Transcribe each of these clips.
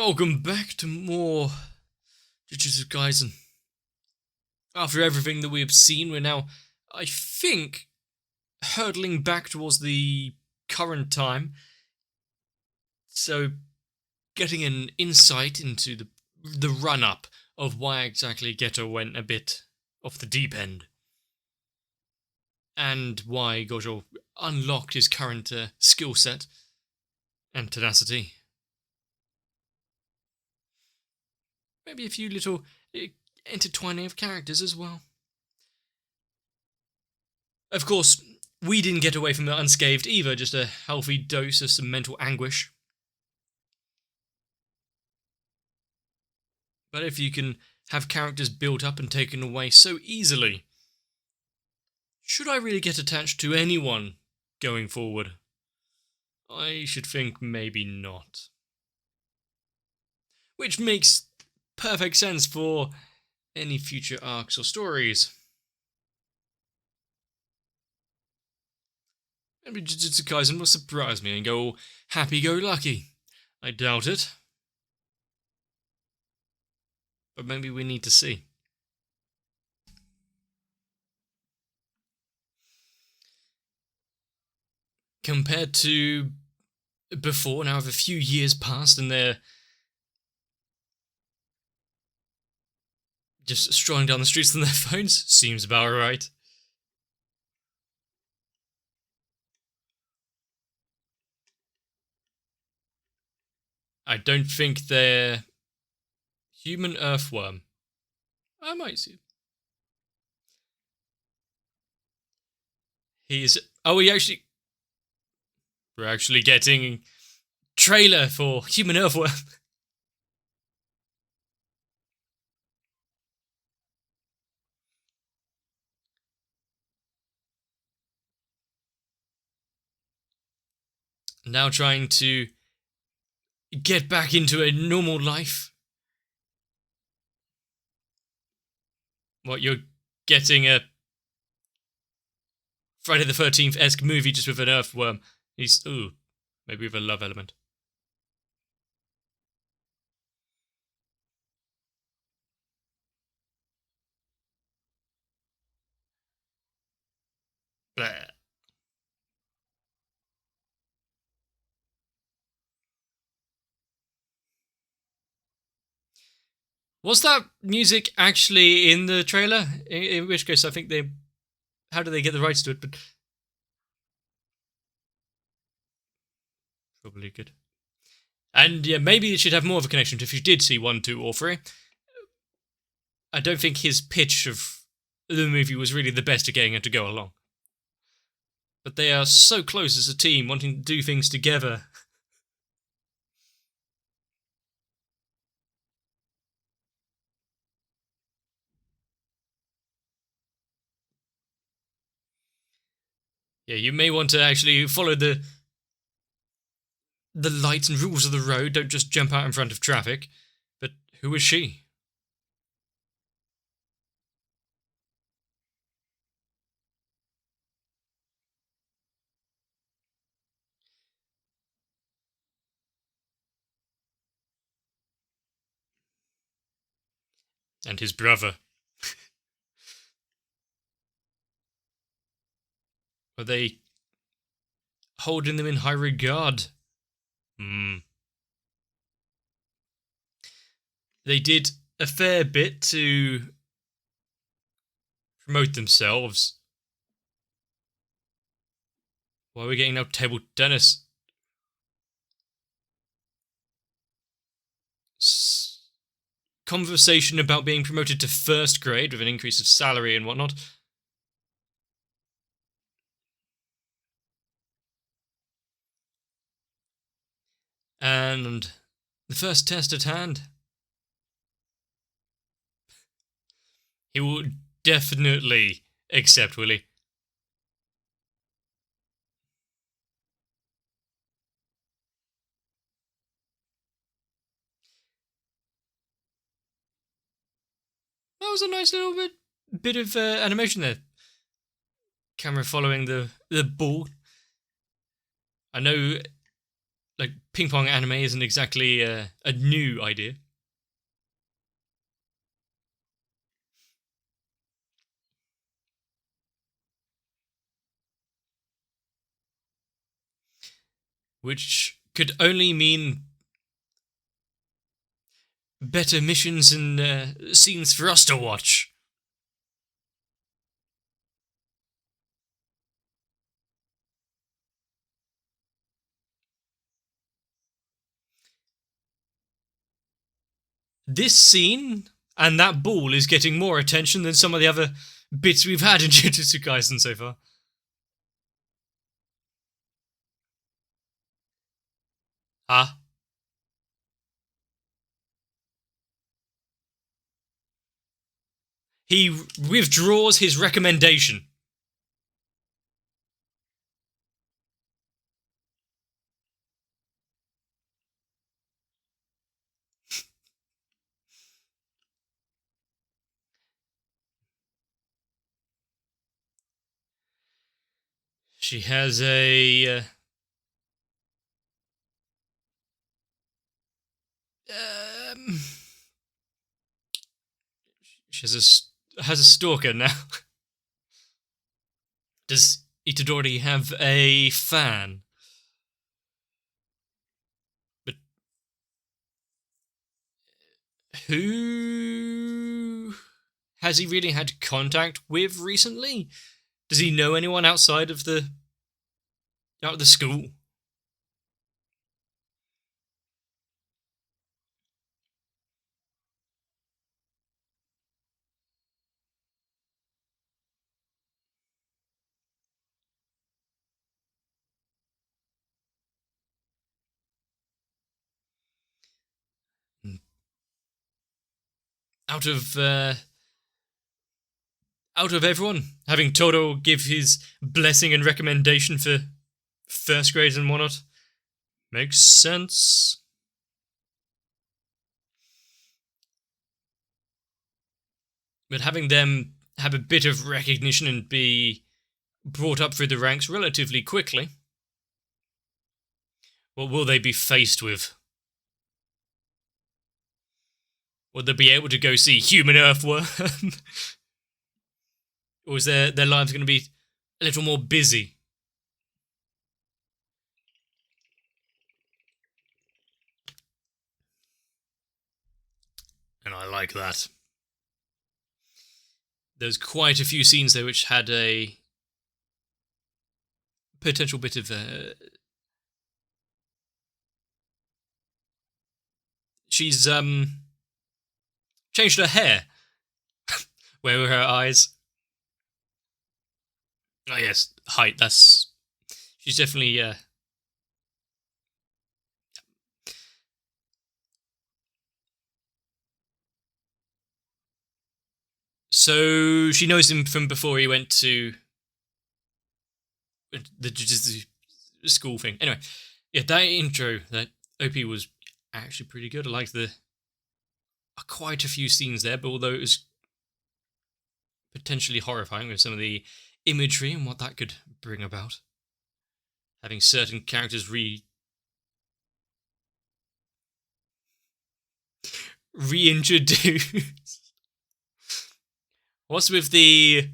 Welcome back to more Jujutsu Kaisen. After everything that we have seen, we're now, I think, hurtling back towards the current time. So, getting an insight into the run-up of why exactly Geto went a bit off the deep end. And why Gojo unlocked his current skill set and tenacity. Maybe a few little intertwining of characters as well. Of course, we didn't get away from it unscathed either, just a healthy dose of some mental anguish. But if you can have characters built up and taken away so easily, should I really get attached to anyone going forward? I should think maybe not. Which makes perfect sense for any future arcs or stories. Maybe Jujutsu Kaisen will surprise me and go all happy-go-lucky. I doubt it. But maybe we need to see. Compared to before, now a few years passed and they're just strolling down the streets on their phones? Seems about right. I don't think they're human earthworm. I might see him. We're actually getting trailer for human earthworm. Now trying to get back into a normal life. What, you're getting a Friday the 13th-esque movie just with an earthworm. Maybe with a love element. Bleh. Was that music actually in the trailer? In which case, I think how do they get the rights to it? But probably good. And yeah, maybe it should have more of a connection if you did see 1, 2, or 3. I don't think his pitch of the movie was really the best at getting it to go along. But they are so close as a team, wanting to do things together. Yeah, you may want to actually follow the lights and rules of the road. Don't just jump out in front of traffic. But who is she? And his brother. Are they holding them in high regard? They did a fair bit to promote themselves. Why are we getting now table tennis? Conversation about being promoted to first grade with an increase of salary and whatnot. And the first test at hand. He will definitely accept, will he? That was a nice little bit of animation there. Camera following the ball. I know like ping pong anime isn't exactly a new idea. Which could only mean better missions and scenes for us to watch. This scene and that ball is getting more attention than some of the other bits we've had in Jujutsu Kaisen so far. Ah. He withdraws his recommendation. She has a um, she has a stalker now. Does Itadori have a fan? But who has he really had contact with recently? Does he know anyone outside of the school? Out of everyone, having Todo give his blessing and recommendation for first grade and whatnot, makes sense. But having them have a bit of recognition and be brought up through the ranks relatively quickly, what will they be faced with? Will they be able to go see Human Earthworm? Or is their lives going to be a little more busy? And I like that. There's quite a few scenes there which had a potential bit of she's changed her hair. Where were her eyes? Oh yes, height. That's she's definitely So she knows him from before he went to the Jujutsu school thing. Anyway, yeah, that intro, that OP was actually pretty good. I liked the quite a few scenes there, but although it was potentially horrifying with some of the imagery and what that could bring about, having certain characters reintroduced. What's with the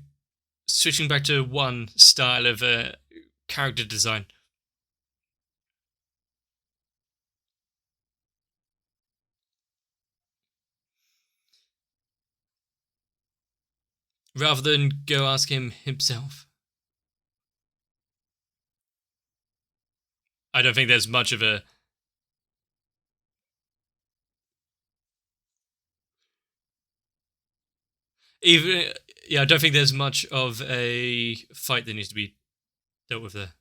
switching back to one style of character design? Rather than go ask him himself. I don't think there's much of a even yeah, I don't think there's much of a fight that needs to be dealt with there.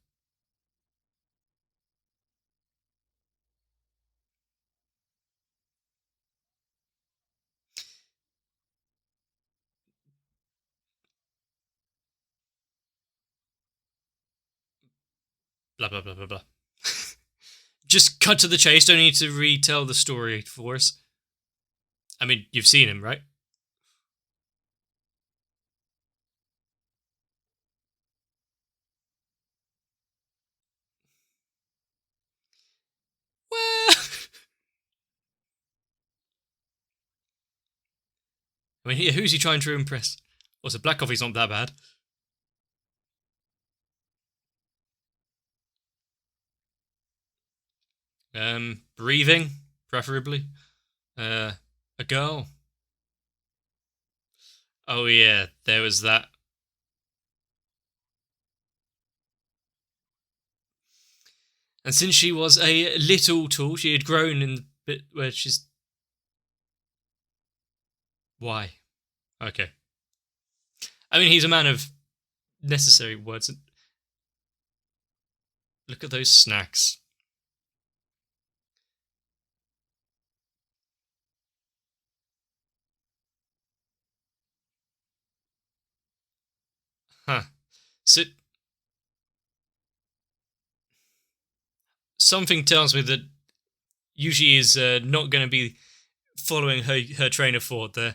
Blah blah blah blah blah. Just cut to the chase. Don't need to retell the story for us. I mean, you've seen him, right? I mean, yeah, who's he trying to impress? Also, black coffee's not that bad. Breathing, preferably. Uh, a girl. Oh yeah, there was that. And since she was a little tall, she had grown in the bit where she's. Why? Okay. I mean, he's a man of necessary words. Look at those snacks. Huh. So, something tells me that Yuji is not going to be following her train of thought there.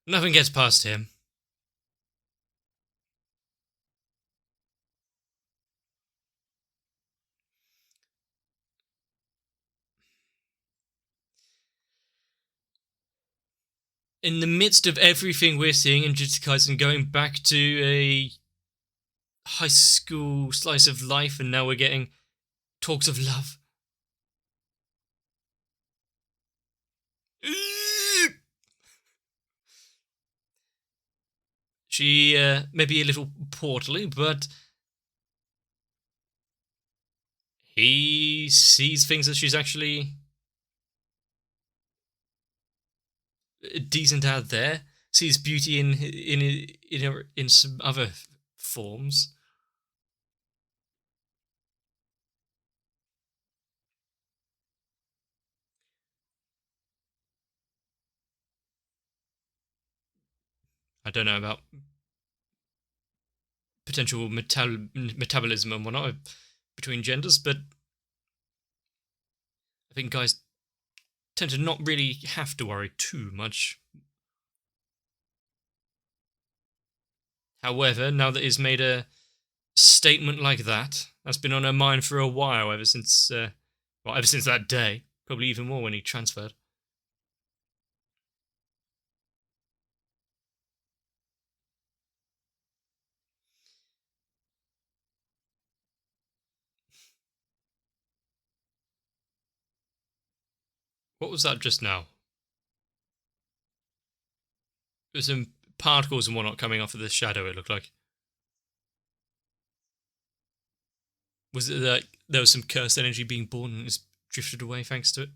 Nothing gets past him. In the midst of everything we're seeing in Jujutsu Kaisen, going back to a high school slice of life, and now we're getting talks of love. She may be a little portly, but he sees things that she's actually decent out there. Sees beauty in some other forms. I don't know about potential metabolism and whatnot between genders, but I think guys tend to not really have to worry too much. However, now that he's made a statement like that, that's been on her mind for a while, ever since that day, probably even more when he transferred. What was that just now? There's some particles and whatnot coming off of the shadow, it looked like. Was it that there was some cursed energy being born and it's drifted away thanks to it?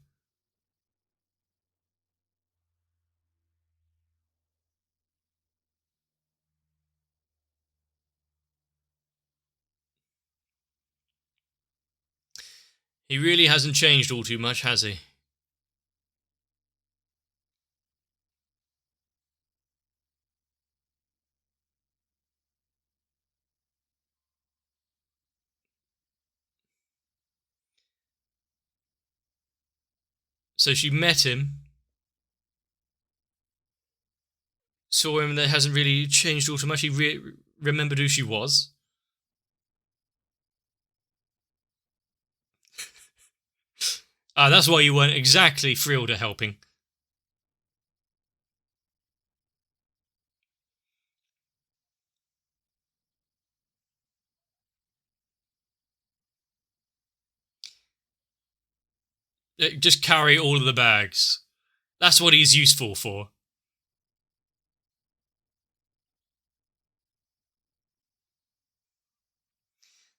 He really hasn't changed all too much, has he? So she met him, saw him, and that hasn't really changed all too much. He remembered who she was. That's why you weren't exactly thrilled at helping. Just carry all of the bags. That's what he's useful for.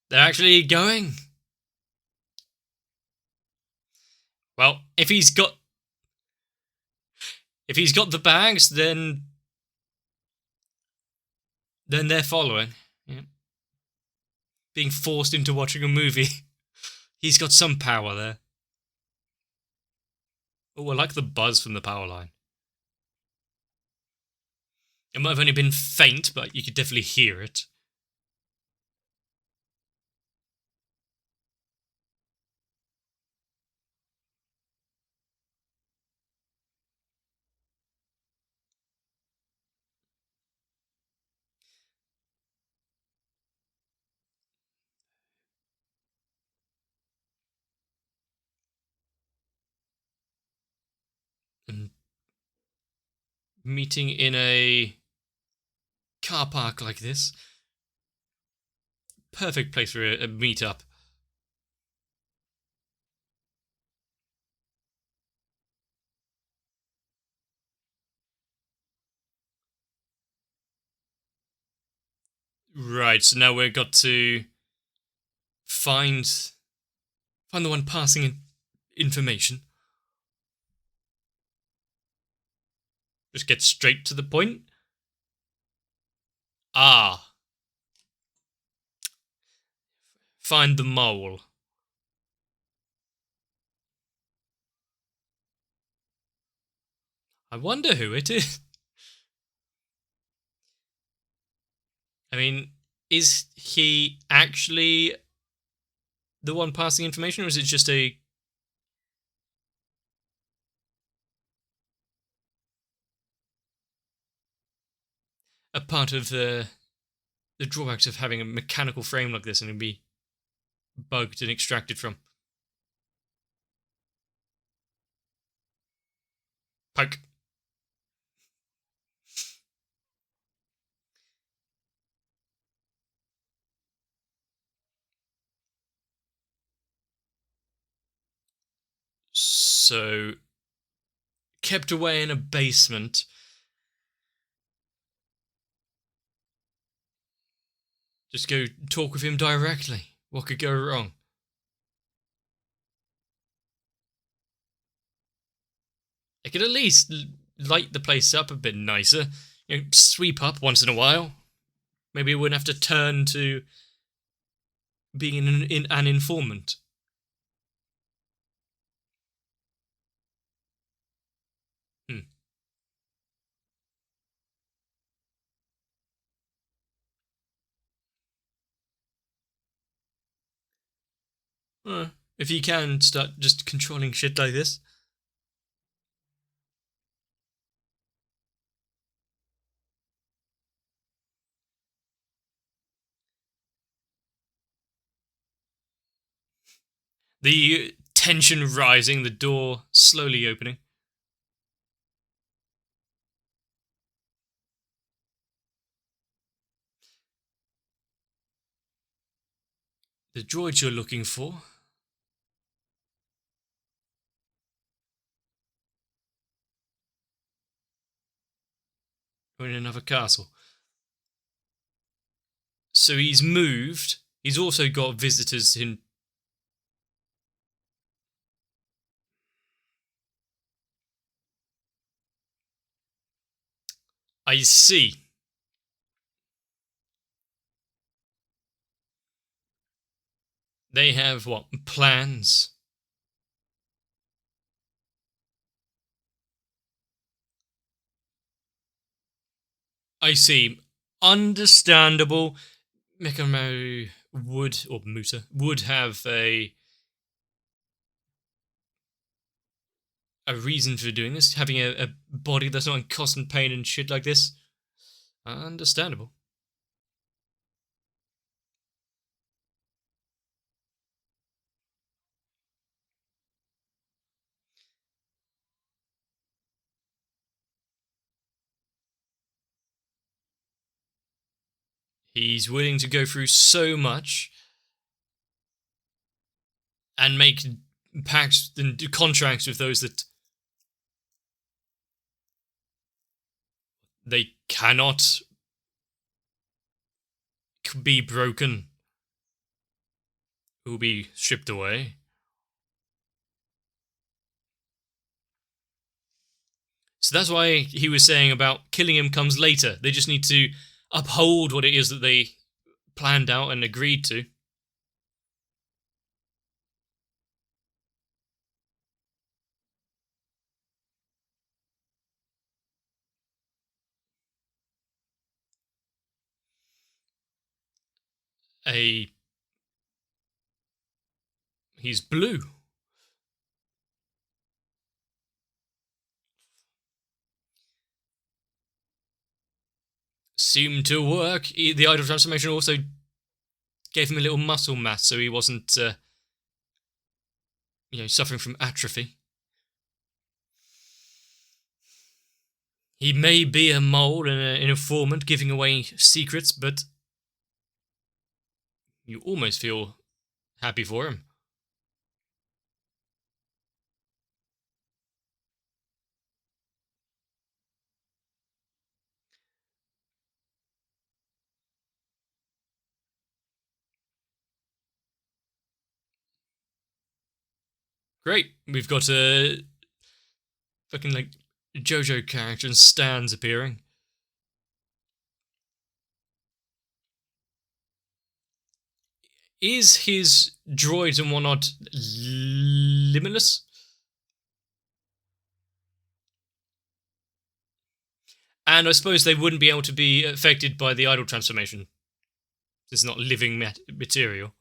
They're actually going. Well, if he's got the bags, then they're following. Yeah. Being forced into watching a movie. He's got some power there. Oh, I like the buzz from the power line. It might have only been faint, but you could definitely hear it. And meeting in a car park like this, perfect place for a meet-up. Right, so now we've got to find the one passing information. Just get straight to the point. Ah. Find the mole. I wonder who it is. I mean, is he actually the one passing information, or is it just a part of the drawbacks of having a mechanical frame like this and it'd be bugged and extracted from? Poke. So, kept away in a basement. Just go talk with him directly. What could go wrong? I could at least light the place up a bit nicer. You know, sweep up once in a while. Maybe we wouldn't have to turn to being an informant. If you can start just controlling shit like this. The tension rising, the door slowly opening. The droid you're looking for. We're in another castle. So he's moved. He's also got visitors in. I see. They have what? Plans? I see. Understandable. Mekamaru would, or Musa, would have a reason for doing this, having a body that's not in constant pain and shit like this. Understandable. He's willing to go through so much and make pacts and contracts with those that they cannot be broken, who will be stripped away. So that's why he was saying about killing him comes later. They just need to uphold what it is that they planned out and agreed to. He's blue. Seemed to work. The idol transformation also gave him a little muscle mass, so he wasn't, suffering from atrophy. He may be a mole and an informant giving away secrets, but you almost feel happy for him. Great. We've got a fucking like JoJo character and stands appearing. Is his droids and whatnot limitless? And I suppose they wouldn't be able to be affected by the idol transformation. It's not living material.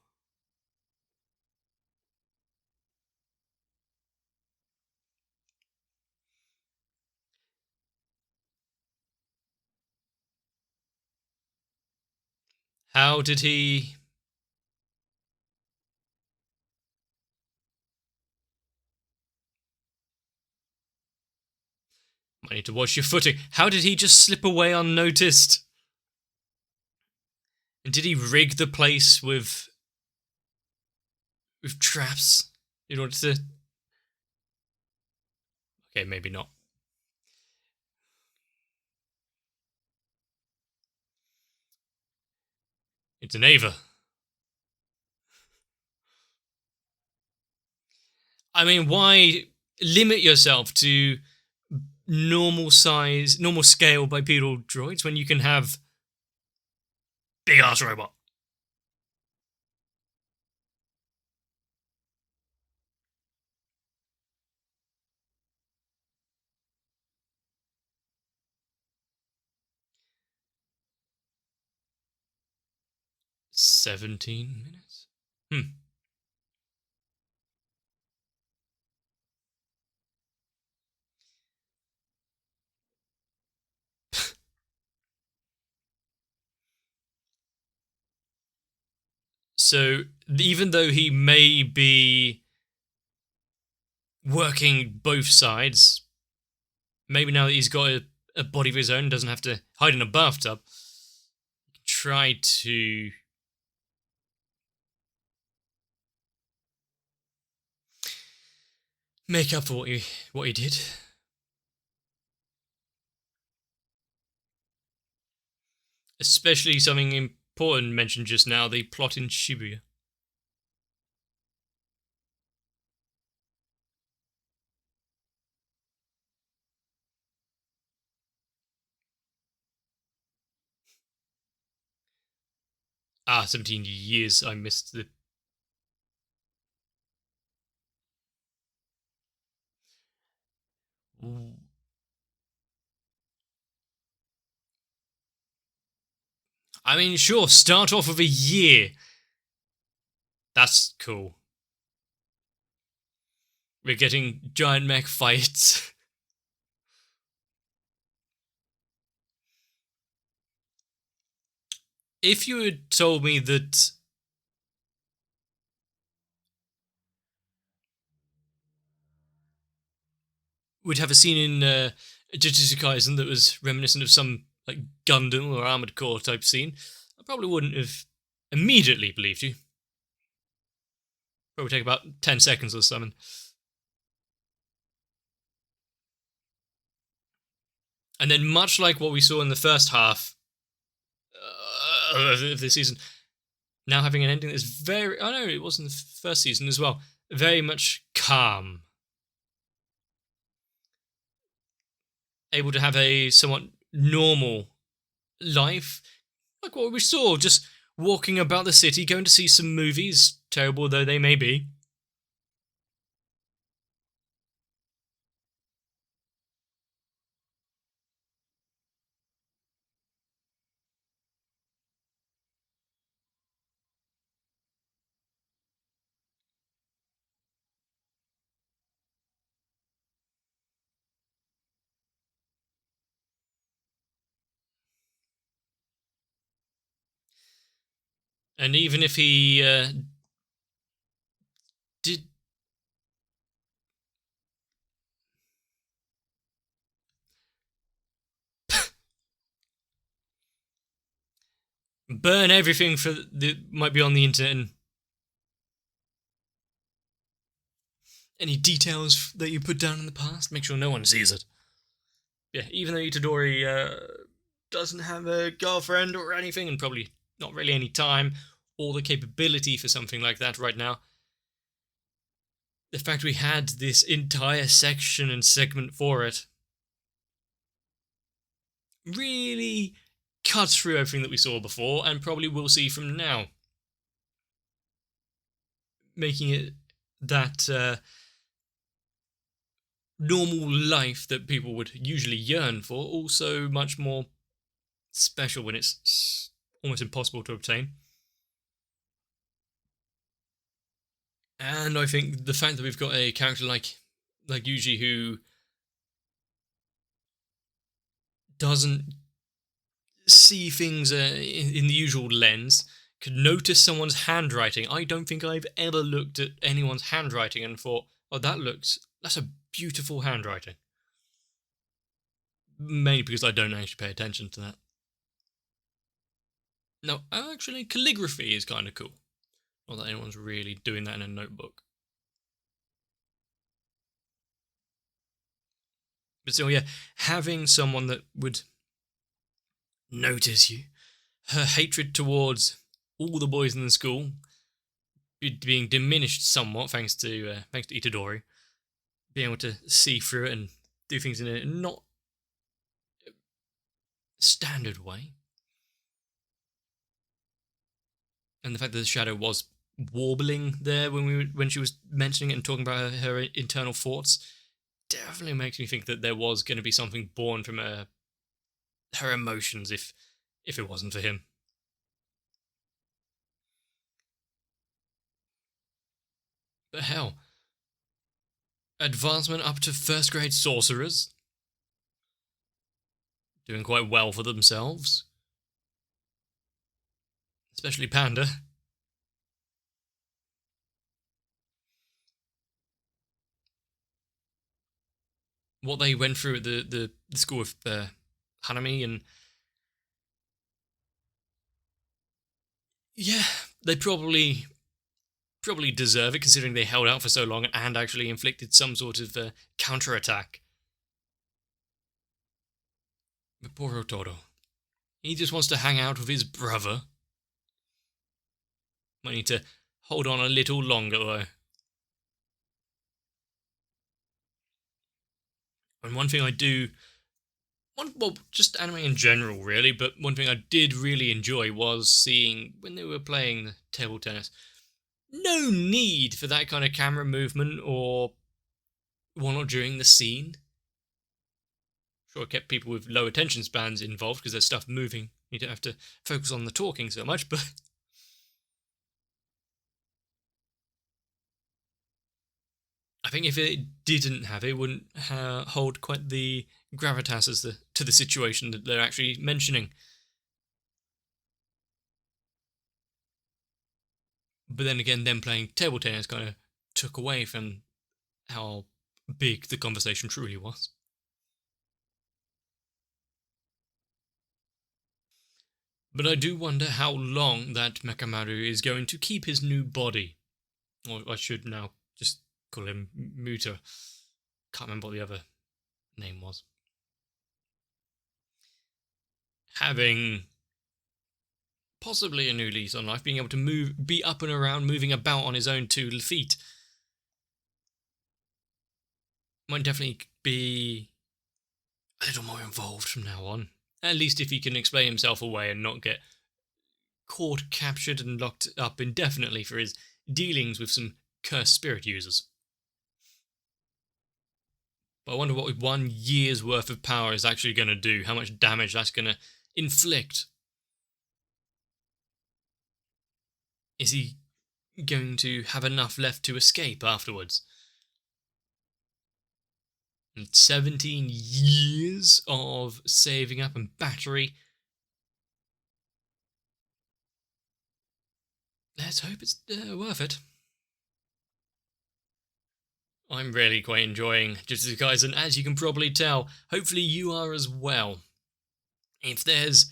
How did he... I need to watch your footing. How did he just slip away unnoticed? And did he rig the place with traps in order to... Okay, maybe not. It's an Ava. I mean, why limit yourself to normal size, normal scale bipedal droids when you can have big ass robot? $17. So even though he may be working both sides, maybe now that he's got a body of his own, doesn't have to hide in a bathtub, try to make up for what he did. Especially something important mentioned just now, the plot in Shibuya. Ah, 17 years. I missed the... I mean, sure, start off with a year. That's cool. We're getting giant mech fights. If you had told me that we'd have a scene in Jujutsu Kaisen that was reminiscent of some like Gundam or Armored Core type scene, I probably wouldn't have immediately believed you. Probably take about 10 seconds or something. And then, much like what we saw in the first half of the season, now having an ending that's very... Oh no, it was in the first season as well. Very much calm. Able to have a somewhat normal life. Like what we saw, just walking about the city, going to see some movies, terrible though they may be. And even if he did... Burn everything that might be on the internet, and any details that you put down in the past, make sure no one sees it. Yeah, even though Itadori doesn't have a girlfriend or anything, and probably not really any time or the capability for something like that right now, the fact we had this entire section and segment for it really cuts through everything that we saw before and probably will see from now, making it that normal life that people would usually yearn for also much more special when it's almost impossible to obtain. And I think the fact that we've got a character like Yuji, who doesn't see things in the usual lens, could notice someone's handwriting. I don't think I've ever looked at anyone's handwriting and thought, oh, that's a beautiful handwriting. Mainly because I don't actually pay attention to that. No, actually, calligraphy is kind of cool. Not that anyone's really doing that in a notebook. But still, yeah, having someone that would notice you, her hatred towards all the boys in the school being diminished somewhat thanks to Itadori, being able to see through it and do things in a not standard way. And the fact that the shadow was warbling there when she was mentioning it and talking about her internal thoughts definitely makes me think that there was going to be something born from her emotions if it wasn't for him. But hell, advancement up to first grade sorcerers, doing quite well for themselves, especially Panda. What they went through at the school of Hanami, and yeah, they probably deserve it considering they held out for so long and actually inflicted some sort of counterattack. But poor Otoro, he just wants to hang out with his brother. Might need to hold on a little longer though. And one thing I do, well, just anime in general, really, but one thing I did really enjoy was seeing when they were playing the table tennis. No need for that kind of camera movement or whatnot during the scene. Sure, it kept people with low attention spans involved because there's stuff moving. You don't have to focus on the talking so much, but I think if it didn't have it, wouldn't hold quite the gravitas as to the situation that they're actually mentioning. But then again, them playing table tennis kind of took away from how big the conversation truly was. But I do wonder how long that Mekamaru is going to keep his new body. Or I should now just call him Muta. Can't remember what the other name was. Having possibly a new lease on life, being able to be up and around, moving about on his own 2 feet, might definitely be a little more involved from now on. At least if he can explain himself away and not get caught, captured, and locked up indefinitely for his dealings with some cursed spirit users. But I wonder what 1 year's worth of power is actually going to do, how much damage that's going to inflict. Is he going to have enough left to escape afterwards? And 17 years of saving up and battery. Let's hope it's worth it. I'm really quite enjoying Jujutsu Kaisen, as you can probably tell. Hopefully you are as well. If there's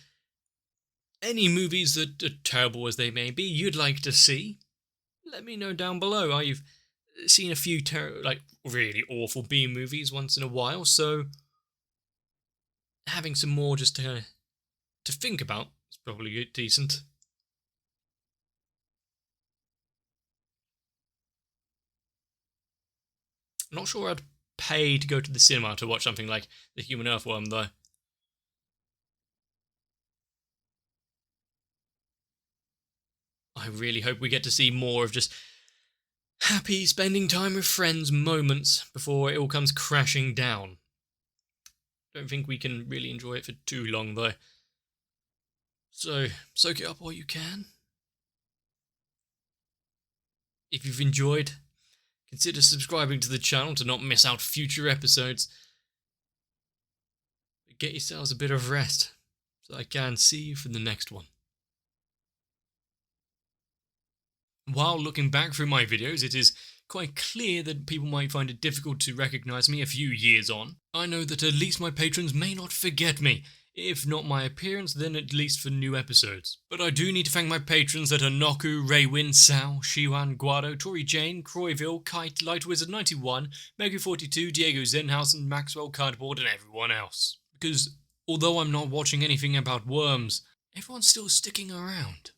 Any movies that are terrible as they may be you'd like to see, let me know down below. I've seen a few really awful B movies once in a while, so having some more just to think about is probably decent. I'm not sure I'd pay to go to the cinema to watch something like The Human Earthworm, though. I really hope we get to see more of just happy spending time with friends moments before it all comes crashing down. Don't think we can really enjoy it for too long, though. So, soak it up while you can. If you've enjoyed, consider subscribing to the channel to not miss out future episodes. Get yourselves a bit of rest, so I can see you for the next one. While looking back through my videos, it is quite clear that people might find it difficult to recognise me a few years on. I know that at least my patrons may not forget me, if not my appearance, then at least for new episodes. But I do need to thank my patrons that are Noku, Raywin, Sao, Shiwan, Guado, Tori Jane, Croyville, Kite, Lightwizard91, Megu42, Diego Zenhausen, Maxwell Cardboard, and everyone else. Because although I'm not watching anything about worms, everyone's still sticking around.